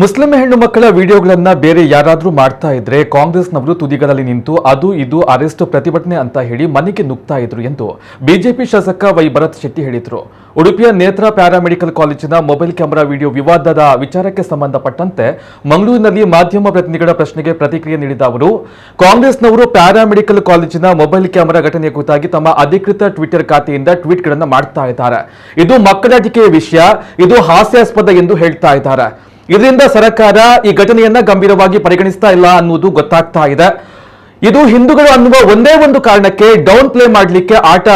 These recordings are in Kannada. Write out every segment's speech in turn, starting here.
ಮುಸ್ಲಿಂ ಹೆಣ್ಣು ಮಕ್ಕಳ ವಿಡಿಯೋಗಳನ್ನ ಬೇರೆ ಯಾರಾದ್ರೂ ಮಾಡ್ತಾ ಇದ್ರೆ ಕಾಂಗ್ರೆಸ್ನವರು ತುದಿಗಳಲ್ಲಿ ನಿಂತು ಅದು ಇದು ಅರೆಸ್ಟ್ ಪ್ರತಿಭಟನೆ ಅಂತ ಹೇಳಿ ಮನೆಗೆ ನುಗ್ತಾ ಇದ್ರು ಎಂದು ಬಿಜೆಪಿ ಶಾಸಕ ವೈ ಭರತ್ ಶೆಟ್ಟಿ ಹೇಳಿದರು. ಉಡುಪಿಯ ನೇತ್ರ ಪ್ಯಾರಾಮೆಡಿಕಲ್ ಕಾಲೇಜಿನ ಮೊಬೈಲ್ ಕ್ಯಾಮೆರಾ ವಿಡಿಯೋ ವಿವಾದದ ವಿಚಾರಕ್ಕೆ ಸಂಬಂಧಪಟ್ಟಂತೆ ಮಂಗಳೂರಿನಲ್ಲಿ ಮಾಧ್ಯಮ ಪ್ರತಿನಿಧಿಗಳ ಪ್ರಶ್ನೆಗೆ ಪ್ರತಿಕ್ರಿಯೆ ನೀಡಿದ ಅವರು, ಕಾಂಗ್ರೆಸ್ನವರು ಪ್ಯಾರಾಮೆಡಿಕಲ್ ಕಾಲೇಜಿನ ಮೊಬೈಲ್ ಕ್ಯಾಮೆರಾ ಘಟನೆಯ ಕುರಿತಾಗಿ ತಮ್ಮ ಅಧಿಕೃತ ಟ್ವಿಟರ್ ಖಾತೆಯಿಂದ ಟ್ವೀಟ್ಗಳನ್ನು ಮಾಡ್ತಾ ಇದ್ದಾರೆ. ಇದು ಮಕ್ಕಳಾಟಿಕೆಯ ವಿಷಯ, ಇದು ಹಾಸ್ಯಾಸ್ಪದ ಎಂದು ಹೇಳ್ತಾ ಇದ್ದಾರೆ. ಇದರಿಂದ ಸರ್ಕಾರ ಈ ಘಟನೆಯನ್ನ ಗಂಭೀರವಾಗಿ ಪರಿಗಣಿಸ್ತಾ ಇಲ್ಲ ಅನ್ನುವುದು ಗೊತ್ತಾಗ್ತಾ ಇದೆ. ಇದು ಹಿಂದೂಗಳು ಅನ್ನುವ ಒಂದೇ ಒಂದು ಕಾರಣಕ್ಕೆ ಡೌನ್ ಪ್ಲೇ ಮಾಡಲಿಕ್ಕೆ ಆಟ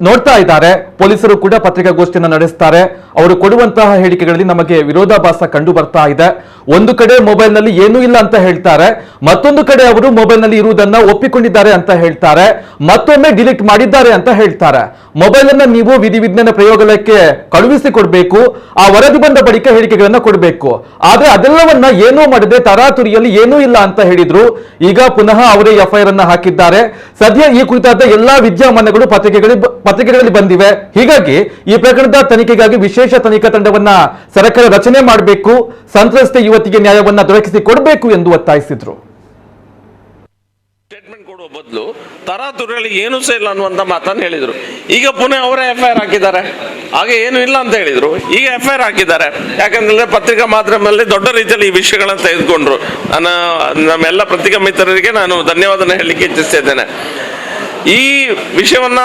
ನೋಡ್ತಾ ಇದ್ದಾರೆ. ಪೊಲೀಸರು ಕೂಡ ಪತ್ರಿಕಾಗೋಷ್ಠಿಯನ್ನು ನಡೆಸ್ತಾರೆ. ಅವರು ಕೊಡುವಂತಹ ಹೇಳಿಕೆಗಳಲ್ಲಿ ನಮಗೆ ವಿರೋಧಾಭಾಸ ಕಂಡು ಬರ್ತಾ ಇದೆ. ಒಂದು ಕಡೆ ಮೊಬೈಲ್ ನಲ್ಲಿ ಏನೂ ಇಲ್ಲ ಅಂತ ಹೇಳ್ತಾರೆ, ಮತ್ತೊಂದು ಕಡೆ ಅವರು ಮೊಬೈಲ್ ನಲ್ಲಿ ಇರುವುದನ್ನ ಒಪ್ಪಿಕೊಂಡಿದ್ದಾರೆ ಅಂತ ಹೇಳ್ತಾರೆ, ಮತ್ತೊಮ್ಮೆ ಡಿಲೀಟ್ ಮಾಡಿದ್ದಾರೆ ಅಂತ ಹೇಳ್ತಾರೆ. ಮೊಬೈಲ್ ಅನ್ನ ನೀವು ವಿಧಿವಿಜ್ಞಾನ ಪ್ರಯೋಗಾಲಯಕ್ಕೆ ಕಳುಹಿಸಿಕೊಡ್ಬೇಕು, ಆ ವರದಿ ಬಂದ ಬಳಿಕ ಹೇಳಿಕೆಗಳನ್ನ ಕೊಡಬೇಕು. ಆದ್ರೆ ಅದೆಲ್ಲವನ್ನ ಏನೂ ಮಾಡದೆ ತರಾತುರಿಯಲ್ಲಿ ಏನೂ ಇಲ್ಲ ಅಂತ ಹೇಳಿದ್ರು. ಈಗ ಪುನಃ ಅವರೇ ಎಫ್ಐಆರ್ ಅನ್ನ ಹಾಕಿದ್ದಾರೆ. ಸದ್ಯ ಈ ಕುರಿತಾದ ಎಲ್ಲಾ ವಿದ್ಯಮಾನಗಳು ಪತ್ರಿಕೆಗಳಲ್ಲಿ ಬಂದಿವೆ. ಹೀಗಾಗಿ ಈ ಪ್ರಕರಣದ ತನಿಖೆಗಾಗಿ ವಿಶೇಷ ತನಿಖಾ ತಂಡವನ್ನ ಸರ್ಕಾರ ರಚನೆ ಮಾಡಬೇಕು, ಸಂತ್ರಸ್ತೆ ಯುವತಿಗೆ ನ್ಯಾಯವನ್ನ ದೊರಕಿಸಿ ಕೊಡಬೇಕು ಎಂದು ಒತ್ತಾಯಿಸಿದ್ರು. ಸ್ಟೇಟ್ಮೆಂಟ್ ಕೊಡುವ ಬದಲು ತರಾತುರಿಯಲ್ಲಿ ಏನೂ ಸಹ ಇಲ್ಲ ಅನ್ನುವಂತ ಮಾತನ್ನು ಹೇಳಿದ್ರು. ಈಗ ಪುನಃ ಅವರೇ ಎಫ್ಐಆರ್ ಹಾಕಿದ್ದಾರೆ. ಹಾಗೆ ಏನು ಇಲ್ಲ ಅಂತ ಹೇಳಿದ್ರು, ಈಗ ಎಫ್ಐಆರ್ ಹಾಕಿದ್ದಾರೆ. ಯಾಕಂದ್ರೆ ಪತ್ರಿಕಾ ಮಾಧ್ಯಮದಲ್ಲಿ ದೊಡ್ಡ ರೀತಿಯಲ್ಲಿ ಈ ವಿಷಯಗಳನ್ನು ತೆಗೆದುಕೊಂಡ್ರು. ನಮ್ಮೆಲ್ಲ ಪತ್ರಿಕಾ ಮಿತ್ರರಿಗೆ ನಾನು ಧನ್ಯವಾದ ಹೇಳಲಿಕ್ಕೆ ಇಚ್ಛಿಸ್ತಿದ್ದೇನೆ. ಈ ವಿಷಯವನ್ನ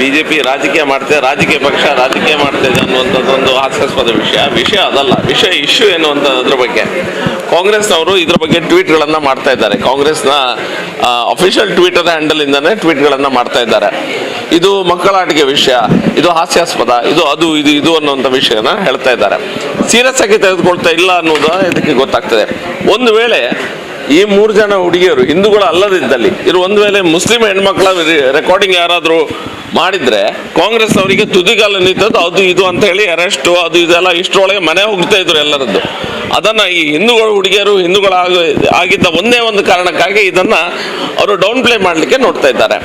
ಬಿಜೆಪಿ ರಾಜಕೀಯ ಪಕ್ಷ ರಾಜಕೀಯ ಮಾಡ್ತಿದೆ ಅನ್ನುವಂಥದ್ದು ಒಂದು ಹಾಸ್ಯಾಸ್ಪದ ವಿಷಯ ಅದಲ್ಲ. ಇಶ್ಯೂ ಎನ್ನುವಂಥದ್ರ ಬಗ್ಗೆ ಕಾಂಗ್ರೆಸ್ನವರು ಇದ್ರ ಬಗ್ಗೆ ಟ್ವೀಟ್ಗಳನ್ನ ಮಾಡ್ತಾ ಇದ್ದಾರೆ. ಕಾಂಗ್ರೆಸ್ನ ಅಫಿಷಿಯಲ್ ಟ್ವಿಟರ್ ಹ್ಯಾಂಡಲ್ ಇಂದಾನೆ ಟ್ವೀಟ್ಗಳನ್ನ ಮಾಡ್ತಾ ಇದ್ದಾರೆ. ಇದು ಮಕ್ಕಳಾಟಿಕೆ ವಿಷಯ, ಇದು ಹಾಸ್ಯಾಸ್ಪದ, ಇದು ಅನ್ನುವಂಥ ವಿಷಯನ ಹೇಳ್ತಾ ಇದ್ದಾರೆ. ಸೀರಿಯಸ್ ಆಗಿ ತೆಗೆದುಕೊಳ್ತಾ ಇಲ್ಲ ಅನ್ನೋದು ಇದಕ್ಕೆ ಗೊತ್ತಾಗ್ತದೆ. ಒಂದು ವೇಳೆ ಈ 3 ಜನ ಹುಡುಗಿಯರು ಹಿಂದೂಗಳು ಅಲ್ಲದಿದ್ದಲ್ಲಿ ಒಂದು ವೇಳೆ ಮುಸ್ಲಿಂ ಹೆಣ್ಮಕ್ಳ ರೆಕಾರ್ಡಿಂಗ್ ಯಾರಾದರೂ ಮಾಡಿದ್ರೆ ಕಾಂಗ್ರೆಸ್ ಅವರಿಗೆ ತುದಿಗಾಲ ನಿಂತದ್ದು ಅದು ಇದು ಅಂತ ಹೇಳಿ ಅರೆಸ್ಟು ಅದು ಇದೆಲ್ಲ ಇಷ್ಟರೊಳಗೆ ಮನೆ ಹೋಗ್ತಾ ಇದ್ರು ಎಲ್ಲರದ್ದು. ಅದನ್ನ ಈ ಹುಡುಗಿಯರು ಆಗಿದ್ದ ಒಂದೇ ಒಂದು ಕಾರಣಕ್ಕಾಗಿ ಇದನ್ನ ಅವರು ಡೌನ್ ಪ್ಲೇ ಮಾಡಲಿಕ್ಕೆ ನೋಡ್ತಾ ಇದ್ದಾರೆ.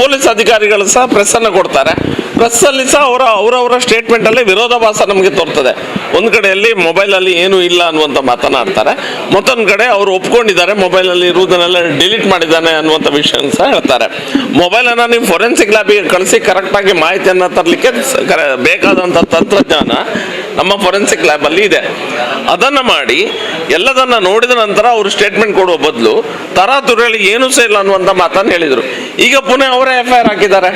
ಪೊಲೀಸ್ ಅಧಿಕಾರಿಗಳು ಸಹ ಪ್ರೆಸ್ ಅನ್ನು ಕೊಡ್ತಾರೆ. ಪ್ರೆಸ್ ಅಲ್ಲಿ ಸಹ ಅವರವರ ಸ್ಟೇಟ್ಮೆಂಟ್ ಅಲ್ಲಿ ವಿರೋಧಾಭಾಸ ನಮಗೆ ತೋರ್ತದೆ. ಒಂದು ಕಡೆಯಲ್ಲಿ ಮೊಬೈಲ್ ಅಲ್ಲಿ ಏನು ಇಲ್ಲ ಅನ್ನುವಂತ ಮಾತನಾಡ್ತಾರೆ, ಮತ್ತೊಂದು ಕಡೆ ಅವರು ಒಪ್ಕೊಂಡಿದ್ದಾರೆ ಮೊಬೈಲ್ ಅಲ್ಲಿ ಇರುವುದನ್ನೆಲ್ಲ ಡಿಲೀಟ್ ಮಾಡಿದ್ದಾನೆ ಅನ್ನುವಂಥ ವಿಷಯ ಸಹ ಹೇಳ್ತಾರೆ. ಮೊಬೈಲ್ ಅನ್ನ ನೀವು ಫೊರೆನ್ಸಿಕ್ ಲ್ಯಾಬಿಗೆ ಕಳಿಸಿ ಕರೆಕ್ಟ್ ಆಗಿ ಮಾಹಿತಿಯನ್ನ ತರಲಿಕ್ಕೆ ಬೇಕಾದಂತ ತಂತ್ರಜ್ಞಾನ ನಮ್ಮ ಫೊರೆನ್ಸಿಕ್ ಲ್ಯಾಬ್ ಅಲ್ಲಿ ಇದೆ. ಅದನ್ನ ಮಾಡಿ ಎಲ್ಲದನ್ನ ನೋಡಿದ ನಂತರ ಅವರು ಸ್ಟೇಟ್ಮೆಂಟ್ ಕೊಡುವ ಬದಲು ತರಾತುರಿಯಲ್ಲಿ ಏನೂ ಸಹ ಇಲ್ಲ ಅನ್ನುವಂಥ ಮಾತನ್ನು ಹೇಳಿದ್ರು. ಈಗ ಪುನಃ ಅವರೇ ಎಫ್ಐಆರ್ ಹಾಕಿದ್ದಾರೆ.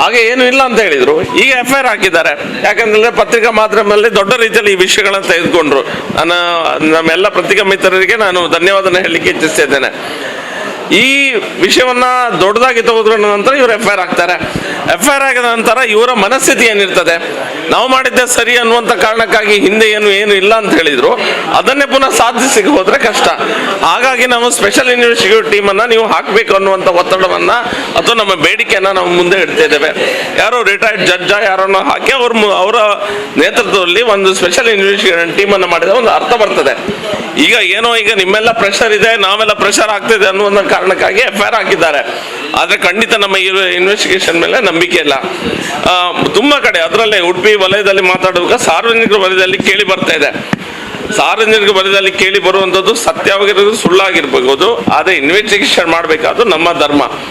ಹಾಗೆ ಏನು ಇಲ್ಲ ಅಂತ ಹೇಳಿದ್ರು, ಈಗ ಎಫ್ಐಆರ್ ಹಾಕಿದ್ದಾರೆ. ಯಾಕಂದ್ರೆ ಪತ್ರಿಕಾ ಮಾಧ್ಯಮದಲ್ಲಿ ದೊಡ್ಡ ರೀತಿಯಲ್ಲಿ ಈ ವಿಷಯಗಳನ್ನು ತೆಗೆದುಕೊಂಡ್ರು. ನಮ್ಮೆಲ್ಲ ಪತ್ರಿಕಾ ಮಿತ್ರರಿಗೆ ನಾನು ಧನ್ಯವಾದ ಹೇಳಲಿಕ್ಕೆ ಇಚ್ಛಿಸ್ತಿದ್ದೇನೆ. ಈ ವಿಷಯವನ್ನ ದೊಡ್ಡದಾಗಿ ತೆಗೆದುಕೊಂಡ ನಂತರ ಇವರು ಎಫ್ಐಆರ್ ಹಾಕ್ತಾರೆ. ಎಫ್ಐಆರ್ ಆಗಿದ ನಂತರ ಇವರ ಮನಸ್ಥಿತಿ ಏನಿರ್ತದೆ, ನಾವು ಮಾಡಿದ್ದೆ ಸರಿ ಅನ್ನುವಂಥ ಕಾರಣಕ್ಕಾಗಿ ಹಿಂದೆ ಏನು ಇಲ್ಲ ಅಂತ ಹೇಳಿದ್ರು, ಅದನ್ನೇ ಪುನಃ ಸಾಧಿಸಿ ಹೋದ್ರೆ ಕಷ್ಟ. ಹಾಗಾಗಿ ನಾವು ಸ್ಪೆಷಲ್ ಇನ್ವೆಸ್ಟಿಗೇಟಿವ್ ಟೀಮ್ ಅನ್ನ ನೀವು ಹಾಕಬೇಕು ಅನ್ನುವಂಥ ಒತ್ತಡವನ್ನ ಅಥವಾ ನಮ್ಮ ಬೇಡಿಕೆಯನ್ನ ನಾವು ಮುಂದೆ ಇಡ್ತಾ ಇದ್ದೇವೆ. ಯಾರೋ ರಿಟೈರ್ಡ್ ಜಡ್ಜ್ ಯಾರನ್ನ ಹಾಕಿ ಅವರ ನೇತೃತ್ವದಲ್ಲಿ ಒಂದು ಸ್ಪೆಷಲ್ ಇನ್ವೆಸ್ಟಿಗೇಷನ್ ಟೀಮ್ ಅನ್ನು ಮಾಡಿದ ಒಂದು ಅರ್ಥ ಬರ್ತದೆ. ಈಗ ನಿಮ್ಮೆಲ್ಲ ಪ್ರೆಷರ್ ಇದೆ, ನಾವೆಲ್ಲ ಪ್ರೆಷರ್ ಆಗ್ತಿದೆ ಅನ್ನುವಂಥ ಕಾರಣಕ್ಕಾಗಿ ಎಫ್ಐಆರ್ ಹಾಕಿದ್ದಾರೆ. ಆದ್ರೆ ಖಂಡಿತ ನಮ್ಮ ಇನ್ವೆಸ್ಟಿಗೇಷನ್ ಮೇಲೆ ನಂಬಿಕೆ ಇಲ್ಲ. ತುಂಬಾ ಕಡೆ ಅದರಲ್ಲೇ ಉಡುಪಿ ವಲಯದಲ್ಲಿ ಮಾತಾಡುವಾಗ ಸಾರ್ವಜನಿಕರ ವಲಯದಲ್ಲಿ ಕೇಳಿ ಬರ್ತಾ ಇದೆ. ಸಾರ್ವಜನಿಕ ವಲಯದಲ್ಲಿ ಕೇಳಿ ಬರುವಂತದ್ದು ಸತ್ಯವಾಗಿರೋದು ಸುಳ್ಳಾಗಿರ್ಬಹುದು, ಆದ್ರೆ ಇನ್ವೆಸ್ಟಿಗೇಷನ್ ಮಾಡಬೇಕಾದ್ರು ನಮ್ಮ ಧರ್ಮ.